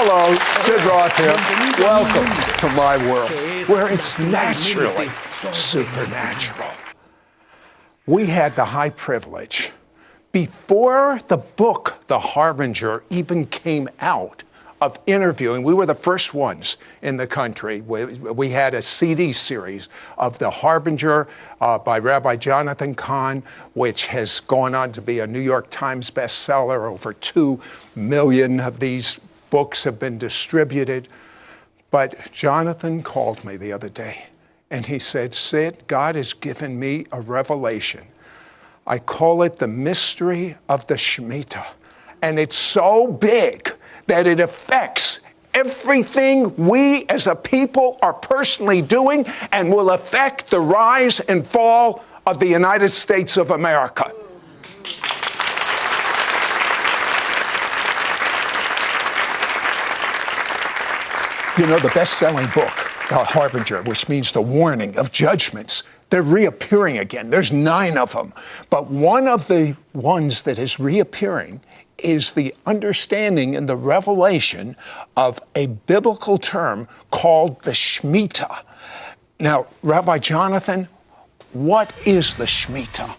Hello, Sid Roth here. Welcome to my world, where it's naturally supernatural. We had the high privilege, before the book, The Harbinger, even came out, of interviewing. We were the first ones in the country. We had a CD series of The Harbinger by Rabbi Jonathan Cahn, which has gone on to be a New York Times bestseller. Over 2 million of these books have been distributed. But Jonathan called me the other day, and he said, Sid, God has given me a revelation. I call it the mystery of the Shemitah. And it's so big that it affects everything we as a people are personally doing and will affect the rise and fall of the United States of America. You know, the best-selling book, The Harbinger, which means the warning of judgments, they're reappearing again. There's 9 of them. But one of the ones that is reappearing is the understanding and the revelation of a biblical term called the Shemitah. Now, Rabbi Jonathan, what is the Shemitah?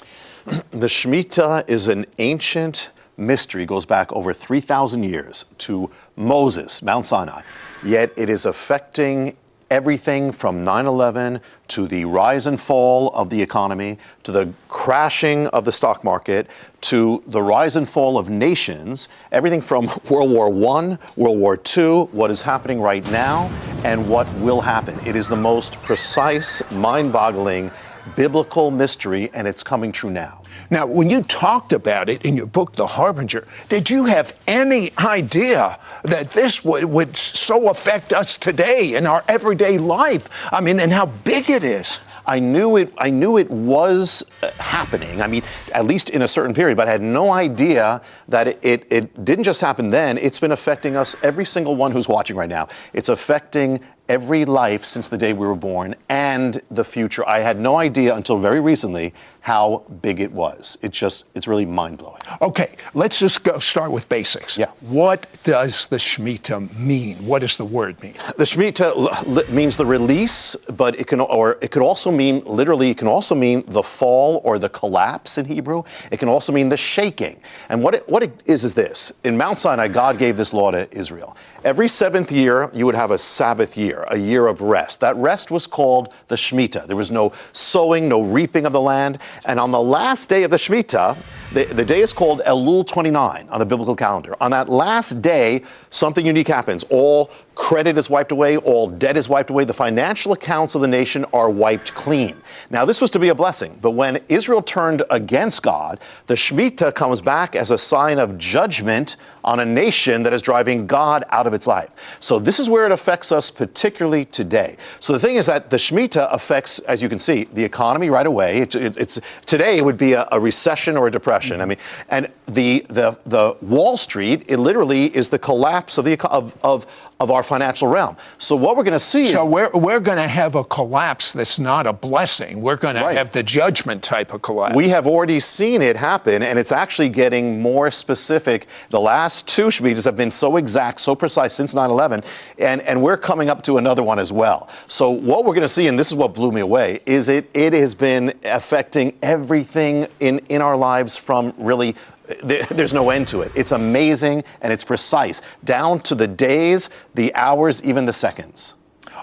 The Shemitah is an ancient mystery, goes back over 3,000 years to Moses, Mount Sinai, yet it is affecting everything from 9/11 to the rise and fall of the economy, to the crashing of the stock market, to the rise and fall of nations, everything from World War I, World War II, what is happening right now, and what will happen. It is the most precise, mind-boggling, biblical mystery, and it's coming true now. Now, when you talked about it in your book, The Harbinger, did you have any idea that this would so affect us today in our everyday life? I mean, and how big it is? I knew it was happening. I mean, at least in a certain period, but I had no idea that it didn't just happen then. It's been affecting us, every single one who's watching right now. It's affecting every life since the day we were born and the future. I had no idea until very recently how big it was. It's really mind-blowing. Okay, let's just start with basics. Yeah. What does the Shemitah mean? What does the word mean? The Shemitah means the release, but it could also mean, literally, it can also mean the fall or the collapse in Hebrew. It can also mean the shaking. And what it is this. In Mount Sinai, God gave this law to Israel. Every 7th year, you would have a Sabbath year, a year of rest. That rest was called the Shemitah. There was no sowing, no reaping of the land. And on the last day of the Shemitah, the day is called Elul 29 on the biblical calendar. On that last day, something unique happens. All credit is wiped away. All debt is wiped away. The financial accounts of the nation are wiped clean. Now, this was to be a blessing. But when Israel turned against God, the Shemitah comes back as a sign of judgment on a nation that is driving God out of its life. So this is where it affects us, particularly today. So the thing is that the Shemitah affects, as you can see, the economy right away. Today it would be a recession or a depression. I mean, and the Wall Street, it literally is the collapse of our financial realm. So what we're going to see is we're going to have a collapse that's not a blessing. We're going to have the judgment type of collapse. We have already seen it happen, and it's actually getting more specific. The last 2 Shemitahs have been so exact, so precise since 9/11, and we're coming up to another one as well. So what we're going to see, and this is what blew me away, is it has been affecting everything in our lives from really. There's no end to it. It's amazing and it's precise, down to the days, the hours, even the seconds.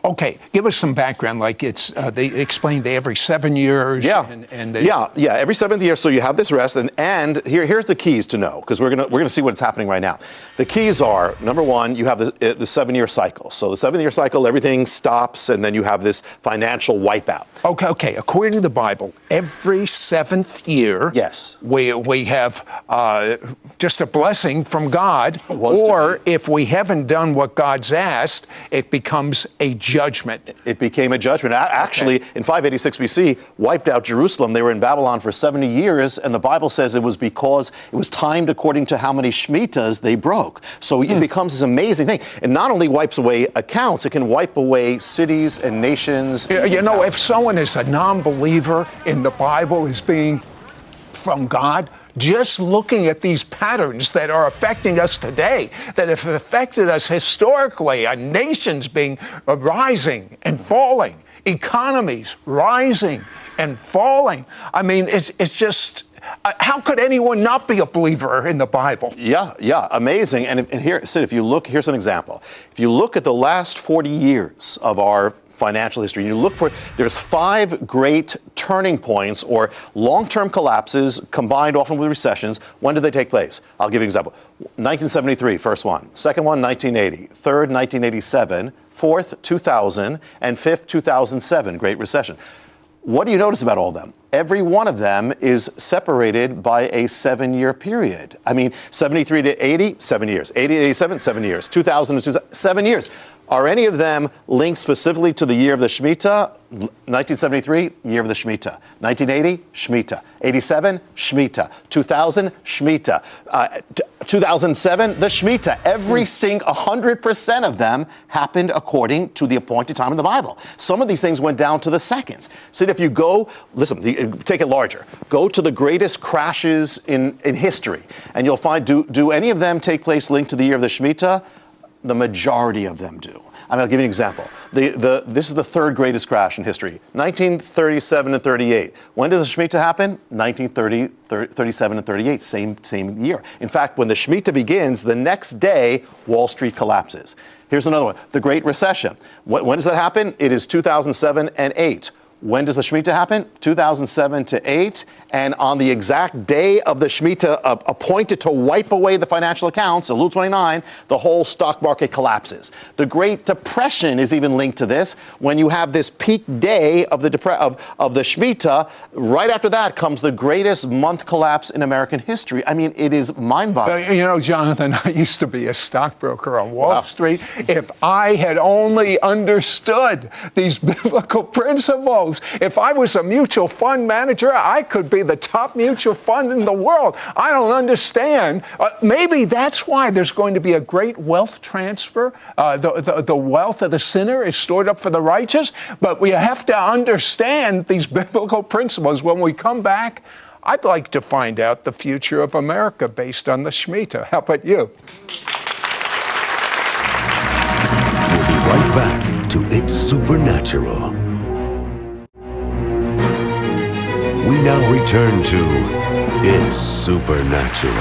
Okay, give us some background. Like they explain every 7 years. Yeah, every 7th year. So you have this rest, and here's the keys to know, because we're gonna see what's happening right now. The keys are, number one, you have the 7-year cycle. So the 7-year cycle, everything stops, and then you have this financial wipeout. Okay. According to the Bible, every 7th year, yes, we have just a blessing from God, or if we haven't done what God's asked, it becomes a judgment. It became a judgment. Actually, in 586 BC, wiped out Jerusalem. They were in Babylon for 70 years, and the Bible says it was because it was timed according to how many Shemitahs they broke. So it becomes this amazing thing. It not only wipes away accounts, it can wipe away cities and nations. You know, if someone is a non-believer in the Bible as being from God, just looking at these patterns that are affecting us today, that have affected us historically, nations being rising and falling, economies rising and falling. I mean, it's just, how could anyone not be a believer in the Bible? Yeah, amazing. And here, Sid, if you look, here's an example. If you look at the last 40 years of our financial history, you look for, there's 5 great turning points or long-term collapses combined often with recessions. When did they take place? I'll give you an example. 1973, first one. Second one, 1980. Third, 1987. Fourth, 2000. And fifth, 2007, Great Recession. What do you notice about all of them? Every one of them is separated by a 7-year period. I mean, 73 to 80, 7 years. 80 to 87, 7 years. 2000 to 2000, 7 years. Are any of them linked specifically to the year of the Shemitah? 1973, year of the Shemitah. 1980, Shemitah. 87, Shemitah. 2000, Shemitah. 2007, the Shemitah. Every single 100% of them happened according to the appointed time in the Bible. Some of these things went down to the seconds. So if you go, listen, take it larger. Go to the greatest crashes in history, and you'll find, do any of them take place linked to the year of the Shemitah? The majority of them do. I mean, I'll give you an example. This is the third greatest crash in history, 1937 and 38. When does the Shemitah happen? 1937 and 38, same year. In fact, when the Shemitah begins, the next day, Wall Street collapses. Here's another one, the Great Recession. When does that happen? It is 2007 and 8. When does the Shemitah happen? 2007 to 8. And on the exact day of the Shemitah appointed to wipe away the financial accounts, Elul 29, the whole stock market collapses. The Great Depression is even linked to this. When you have this peak day of the Shemitah, right after that comes the greatest month collapse in American history. I mean, it is mind-boggling. You know, Jonathan, I used to be a stockbroker on Wall Street. If I had only understood these biblical principles, if I was a mutual fund manager, I could be the top mutual fund in the world. I don't understand. Maybe that's why there's going to be a great wealth transfer. The wealth of the sinner is stored up for the righteous. But we have to understand these biblical principles. When we come back, I'd like to find out the future of America based on the Shemitah. How about you? We'll be right back to It's Supernatural. We now return to It's Supernatural.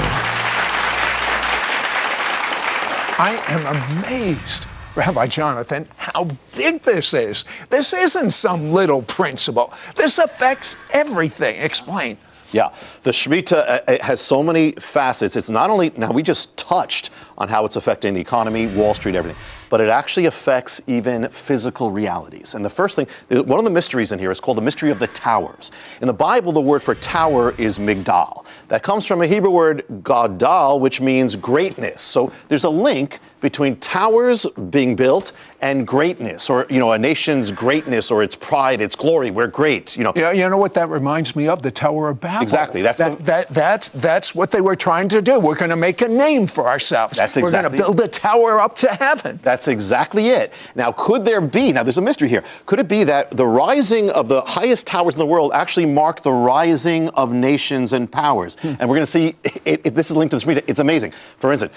I am amazed, Rabbi Jonathan, how big this is. This isn't some little principle. This affects everything. Explain. Yeah, the Shemitah has so many facets. It's not only, now we just touched on how it's affecting the economy, Wall Street, everything, but it actually affects even physical realities. And the first thing, one of the mysteries in here is called the mystery of the towers. In the Bible, the word for tower is migdal. That comes from a Hebrew word gadal, which means greatness. So there's a link between towers being built and greatness, or, you know, a nation's greatness or its pride, its glory. We're great, you know. Yeah, you know what that reminds me of? The Tower of Babel. Exactly. That's what they were trying to do. We're going to make a name for ourselves. That's exactly. We're going to build a tower up to heaven. That's exactly it. Now, could there be, now there's a mystery here, could it be that the rising of the highest towers in the world actually mark the rising of nations and powers? And we're going to see, this is linked to the Shemitah, it's amazing. For instance,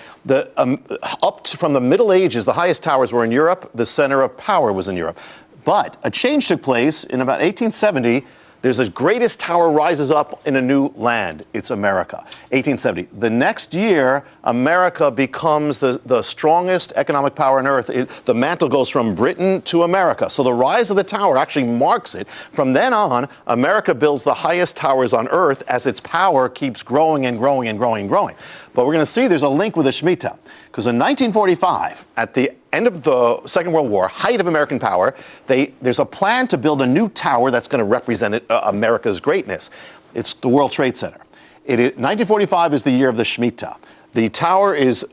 from the Middle Ages, the highest towers were in Europe, the center of power was in Europe. But a change took place in about 1870. There's the greatest tower rises up in a new land. It's America. 1870. The next year, America becomes the strongest economic power on earth. The mantle goes from Britain to America. So the rise of the tower actually marks it. From then on, America builds the highest towers on earth as its power keeps growing and growing and growing and growing. But we're going to see there's a link with the Shemitah. Because in 1945, at the end of the Second World War, height of American power, there's a plan to build a new tower that's going to represent America's greatness. It's the World Trade Center. 1945 is the year of the Shemitah. The tower is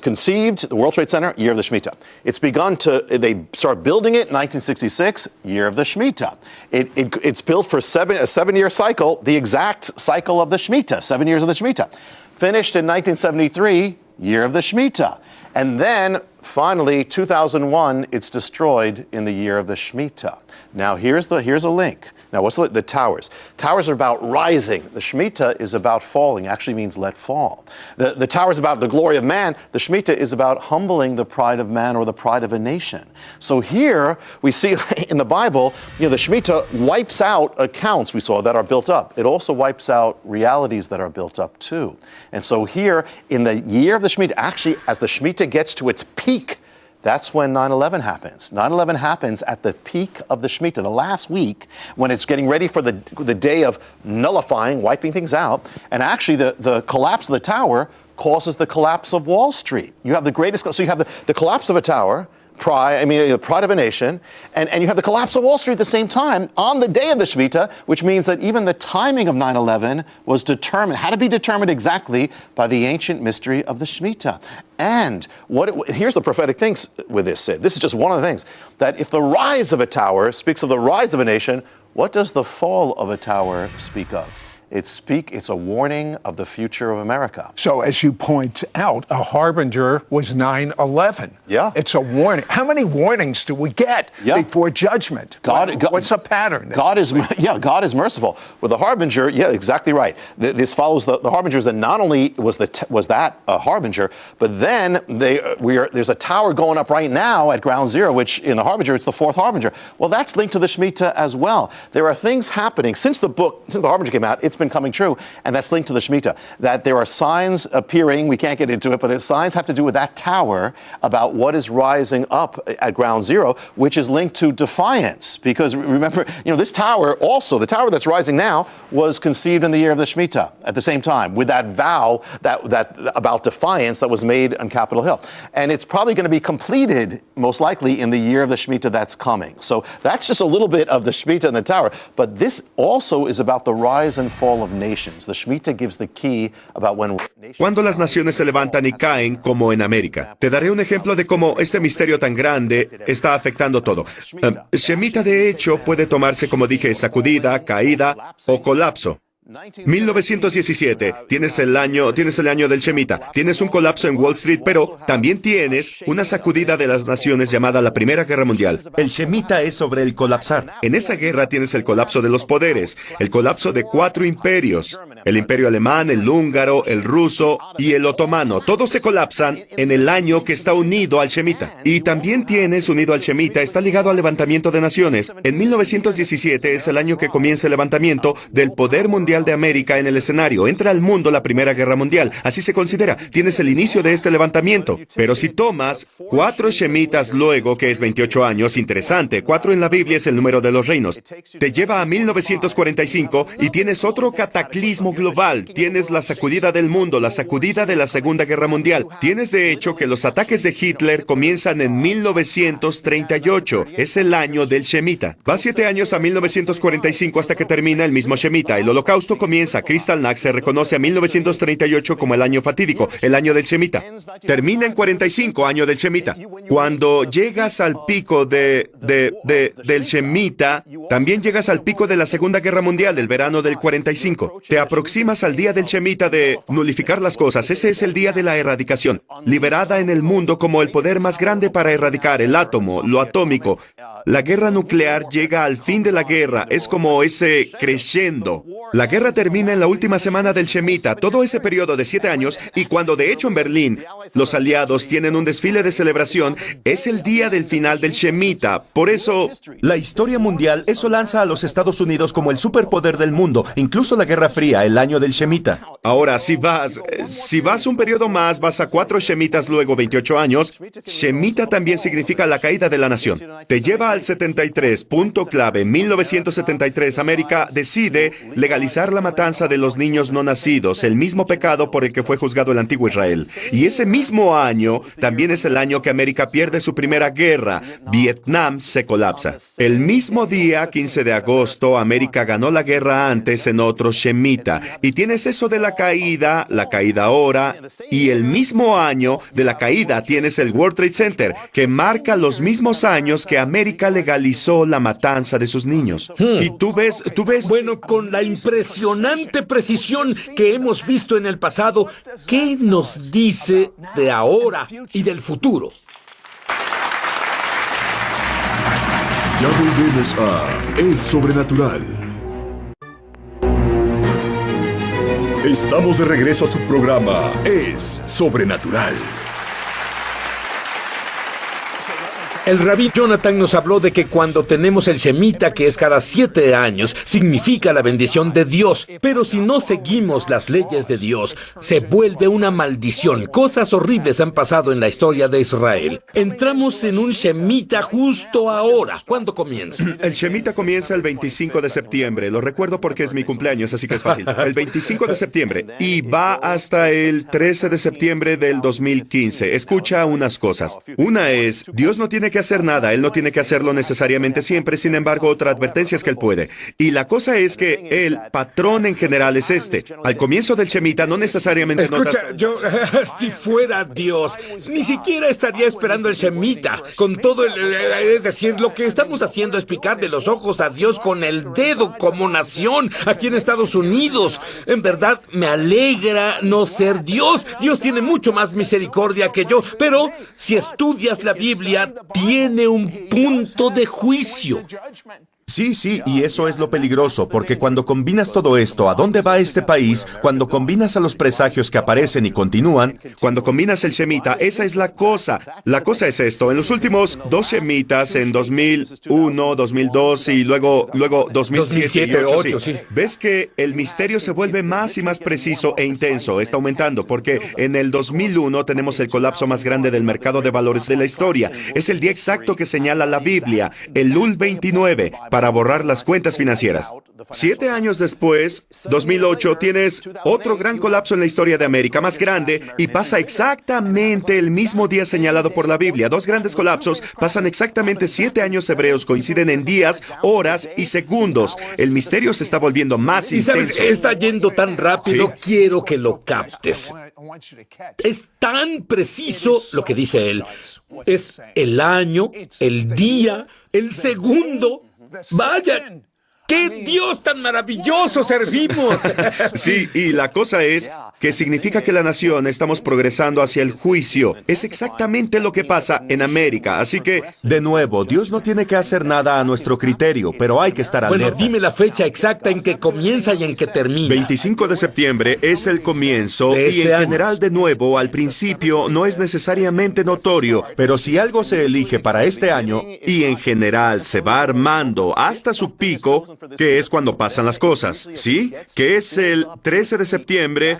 conceived, the World Trade Center, year of the Shemitah. It's begun they start building it in 1966, year of the Shemitah. It's built for a 7-year cycle, the exact cycle of the Shemitah, 7 years of the Shemitah. Finished in 1973, year of the Shemitah. And then, finally, 2001, it's destroyed in the year of the Shemitah. Now, here's a link. Now, what's the towers? Towers are about rising. The Shemitah is about falling, actually means let fall. The tower is about the glory of man. The Shemitah is about humbling the pride of man or the pride of a nation. So here we see in the Bible, the Shemitah wipes out accounts we saw that are built up. It also wipes out realities that are built up too. And so here in the year of the Shemitah, actually as the Shemitah gets to its peak, that's when 9/11 happens. 9/11 happens at the peak of the Shemitah, the last week, when it's getting ready for the day of nullifying, wiping things out. And actually, the collapse of the tower causes the collapse of Wall Street. You have the greatest, so you have the collapse of a tower, the pride of a nation, and you have the collapse of Wall Street at the same time on the day of the Shemitah, which means that even the timing of 9/11 was determined, had to be determined exactly by the ancient mystery of the Shemitah. And here's the prophetic things with this, Sid. This is just one of the things, that if the rise of a tower speaks of the rise of a nation, what does the fall of a tower speak of? It's a warning of the future of America. So as you point out, a harbinger was 9/11. Yeah. It's a warning. How many warnings do we get before judgment? What's a pattern? God is merciful. With the harbinger, exactly right. This follows the harbingers, and not only was that a harbinger, but then there's a tower going up right now at Ground Zero, which in the harbinger, it's the fourth harbinger. Well, that's linked to the Shemitah as well. There are things happening since the harbinger came out. It's been coming true, and that's linked to the Shemitah, that there are signs appearing, we can't get into it, but the signs have to do with that tower about what is rising up at Ground Zero, which is linked to defiance. Because remember, this tower also, the tower that's rising now, was conceived in the year of the Shemitah at the same time, with that vow that about defiance that was made on Capitol Hill. And it's probably going to be completed, most likely, in the year of the Shemitah that's coming. So that's just a little bit of the Shemitah and the tower, but this also is about the rise and fall of nations. The Shemitah gives the key about when Cuando las naciones se levantan y caen, como en América. Te daré un ejemplo de cómo este misterio tan grande está afectando todo. Shemitah, de hecho, puede tomarse, como dije, sacudida, caída o colapso. 1917, tienes el año del Shemitah, tienes un colapso en Wall Street, pero también tienes una sacudida de las naciones llamada la Primera Guerra Mundial. El Shemitah es sobre el colapsar. En esa guerra tienes el colapso de los poderes, el colapso de 4 imperios, el imperio alemán, el húngaro, el ruso y el otomano. Todos se colapsan en el año que está unido al Shemitah. Y también tienes unido al Shemitah, está ligado al levantamiento de naciones. En 1917 es el año que comienza el levantamiento del poder mundial de América en el escenario. Entra al mundo la Primera Guerra Mundial. Así se considera. Tienes el inicio de este levantamiento. Pero si tomas 4 Shemitahs luego, que es 28 años, interesante, 4 en la Biblia es el número de los reinos, te lleva a 1945 y tienes otro cataclismo global. Tienes la sacudida del mundo, la sacudida de la Segunda Guerra Mundial. Tienes de hecho que los ataques de Hitler comienzan en 1938. Es el año del Shemitah. Va 7 años a 1945 hasta que termina el mismo Shemitah. El Holocausto comienza. Kristallnacht se reconoce a 1938 como el año fatídico, el año del Shemitah. Termina en 45, año del Shemitah. Cuando llegas al pico del Shemitah, también llegas al pico de la Segunda Guerra Mundial, del verano del 45. Te aproximas al día del Shemitah de nulificar las cosas. Ese es el día de la erradicación, liberada en el mundo como el poder más grande para erradicar el átomo, lo atómico. La guerra nuclear llega al fin de la guerra. Es como ese crescendo. La guerra termina en la última semana del Shemitah, todo ese periodo de 7 años, y cuando de hecho en Berlín los aliados tienen un desfile de celebración, es el día del final del Shemitah. Por eso, la historia mundial, eso lanza a los Estados Unidos como el superpoder del mundo, incluso la Guerra Fría, el año del Shemitah. Ahora, si vas un periodo más, vas a 4 Shemitahs, luego 28 años, Shemitah también significa la caída de la nación. Te lleva al 73, punto clave, 1973, América decide legalizar la matanza de los niños no nacidos, el mismo pecado por el que fue juzgado el antiguo Israel. Y ese mismo año también es el año que América pierde su primera guerra. Vietnam se colapsa. El mismo día, 15 de agosto, América ganó la guerra antes en otro Shemitah. Y tienes eso de la caída ahora, y el mismo año de la caída tienes el World Trade Center, que marca los mismos años que América legalizó la matanza de sus niños. Y tú ves... Bueno, con la impresionante precisión que hemos visto en el pasado, ¿qué nos dice de ahora y del futuro? Ya volvemos a Es Sobrenatural. Estamos de regreso a su programa Es Sobrenatural. El rabí Jonathan nos habló de que cuando tenemos el Shemitah, que es cada 7 años, significa la bendición de Dios. Pero si no seguimos las leyes de Dios, se vuelve una maldición. Cosas horribles han pasado en la historia de Israel. Entramos en un Shemitah justo ahora. ¿Cuándo comienza? El Shemitah comienza el 25 de septiembre. Lo recuerdo porque es mi cumpleaños, así que es fácil. El 25 de septiembre. Y va hasta el 13 de septiembre del 2015. Escucha unas cosas. Una es, Dios no tiene que hacer nada. Él no tiene que hacerlo necesariamente siempre. Sin embargo, otra advertencia es que Él puede. Y la cosa es que el patrón en general es este. Al comienzo del Shemitah no necesariamente Escucha, yo, si fuera Dios, ni siquiera estaría esperando el Shemitah. Con todo es decir, lo que estamos haciendo es picarle los ojos a Dios con el dedo como nación aquí en Estados Unidos. En verdad, me alegra no ser Dios. Dios tiene mucho más misericordia que yo. Pero si estudias la Biblia, tiene un punto de juicio. Sí, y eso es lo peligroso, porque cuando combinas todo esto, ¿a dónde va este país? Cuando combinas a los presagios que aparecen y continúan, cuando combinas el Shemitah, esa es la cosa. La cosa es esto. En los últimos 2 Shemitahs, en 2001, 2002 y luego 2007 y 2008, sí. Ves que el misterio se vuelve más y más preciso e intenso. Está aumentando, porque en el 2001 tenemos el colapso más grande del mercado de valores de la historia. Es el día exacto que señala la Biblia, el Lul 29, para borrar las cuentas financieras. 7 años después, 2008, tienes otro gran colapso en la historia de América, más grande, y pasa exactamente el mismo día señalado por la Biblia. 2 grandes colapsos pasan exactamente 7 años hebreos, coinciden en días, horas y segundos. El misterio se está volviendo más intenso. Y sabes, está yendo tan rápido, ¿sí? Quiero que lo captes. Es tan preciso lo que dice él. Es el año, el día, el segundo. ¡Vaya! ¡Qué Dios tan maravilloso servimos! Sí, y la cosa es que significa que la nación estamos progresando hacia el juicio. Es exactamente lo que pasa en América, así que... De nuevo, Dios no tiene que hacer nada a nuestro criterio, pero hay que estar alerta. Bueno, dime la fecha exacta en que comienza y en que termina. 25 de septiembre es el comienzo de este y en año. general, de nuevo, al principio no es necesariamente notorio, pero si algo se elige para este año, y en general se va armando hasta su pico, que es cuando pasan las cosas, ¿sí? Que es el 13 de septiembre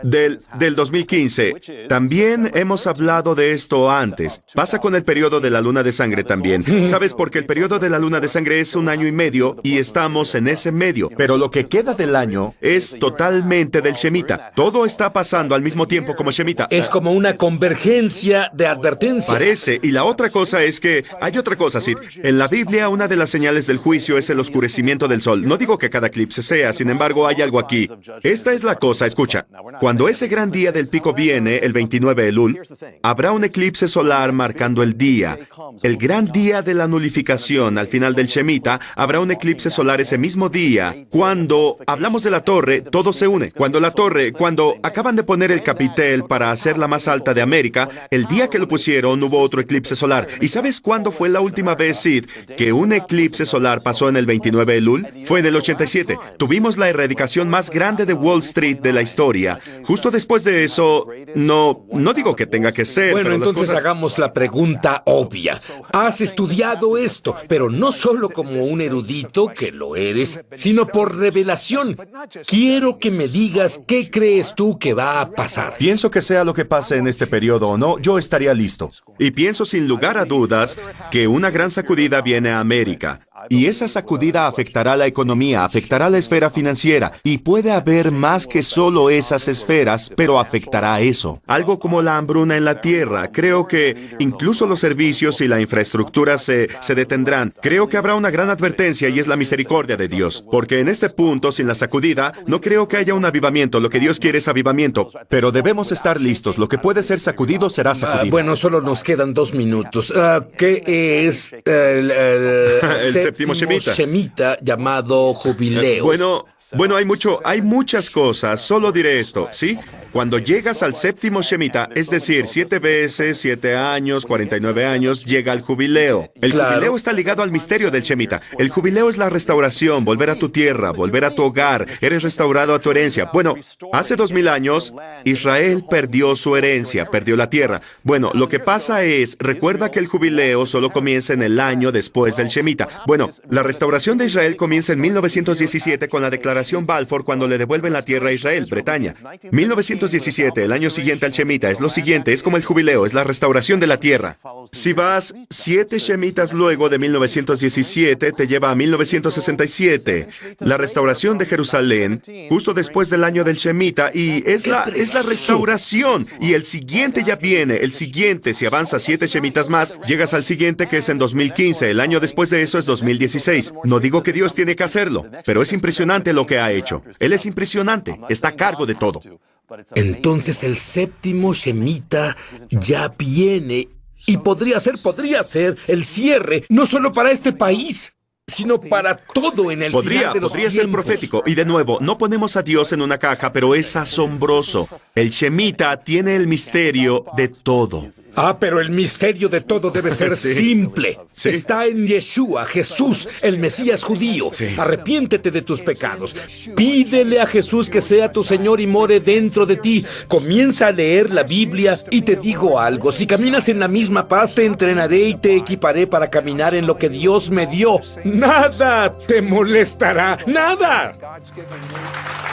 del 2015. También hemos hablado de esto antes. Pasa con el periodo de la luna de sangre también. ¿Sabes? Porque el periodo de la luna de sangre es 1 año y medio y estamos en ese medio. Pero lo que queda del año es totalmente del Shemitah. Todo está pasando al mismo tiempo como Shemitah. Es como una convergencia de advertencias. Parece. Y la otra cosa es que hay otra cosa, Sid. En la Biblia, una de las señales del juicio es el oscurecimiento del sol. No digo que cada eclipse sea, sin embargo, hay algo aquí. Esta es la cosa, escucha. Cuando ese gran día del pico viene, el 29 de Elul, habrá un eclipse solar marcando el día. El gran día de la nulificación, al final del Shemitah, habrá un eclipse solar ese mismo día. Cuando hablamos de la torre, todo se une. Cuando acaban de poner el capitel para hacerla más alta de América, el día que lo pusieron hubo otro eclipse solar. ¿Y sabes cuándo fue la última vez, Sid, que un eclipse solar pasó en el 29 de Elul? Fue en el 87. Tuvimos la erradicación más grande de Wall Street de la historia. Justo después de eso, no digo que tenga que ser, bueno, pero entonces hagamos la pregunta obvia. Has estudiado esto, pero no solo como un erudito, que lo eres, sino por revelación. Quiero que me digas qué crees tú que va a pasar. Pienso que sea lo que pase en este periodo o no, yo estaría listo. Y pienso sin lugar a dudas que una gran sacudida viene a América. Y esa sacudida afectará la economía, afectará la esfera financiera, y puede haber más que solo esas esferas, pero afectará eso. Algo como la hambruna en la tierra. Creo que incluso los servicios y la infraestructura se detendrán. Creo que habrá una gran advertencia y es la misericordia de Dios. Porque en este punto, sin la sacudida, no creo que haya un avivamiento. Lo que Dios quiere es avivamiento. Pero debemos estar listos. Lo que puede ser sacudido será sacudido. Bueno, solo nos quedan 2 minutos. ¿Qué es el séptimo Shemitah llamado jubileo? Bueno, hay muchas cosas. Solo diré esto, ¿sí? Cuando llegas al séptimo Shemitah, es decir, 7 veces, 7 años, 49 años, llega el jubileo. El jubileo está ligado al misterio del Shemitah. El jubileo es la restauración, volver a tu tierra, volver a tu hogar, eres restaurado a tu herencia. Bueno, hace 2000 años, Israel perdió su herencia, perdió la tierra. Bueno, lo que pasa es, recuerda que el jubileo solo comienza en el año después del Shemitah. Bueno, la restauración de Israel comienza en 1917 con la declaración Balfour cuando le devuelven la tierra a Israel, Bretaña. 1917, el año siguiente al Shemitah, es lo siguiente, es como el jubileo, es la restauración de la tierra. Si vas 7 Shemitas luego de 1917, te lleva a 1967, la restauración de Jerusalén, justo después del año del Shemitah, y es la restauración. Y el siguiente ya viene, el siguiente, si avanzas 7 Shemitas más, llegas al siguiente que es en 2015, el año después de eso es 2016. No digo que Dios tiene que hacerlo, pero es impresionante lo que ha hecho. Él es impresionante, está a cargo de todo. Entonces el séptimo Shemitah ya viene y podría ser el cierre, no solo para este país, sino para todo en el final de los Podría ser tiempos. profético. Y de nuevo, no ponemos a Dios en una caja, pero es asombroso. El Shemitah tiene el misterio de todo. Pero el misterio de todo debe ser Sí. simple. Sí. Está en Yeshua, Jesús, el Mesías judío. Sí. Arrepiéntete de tus pecados. Pídele a Jesús que sea tu Señor y more dentro de ti. Comienza a leer la Biblia y te digo algo. Si caminas en la misma paz, te entrenaré y te equiparé para caminar en lo que Dios me dio. Nada te molestará. Nada. God's given you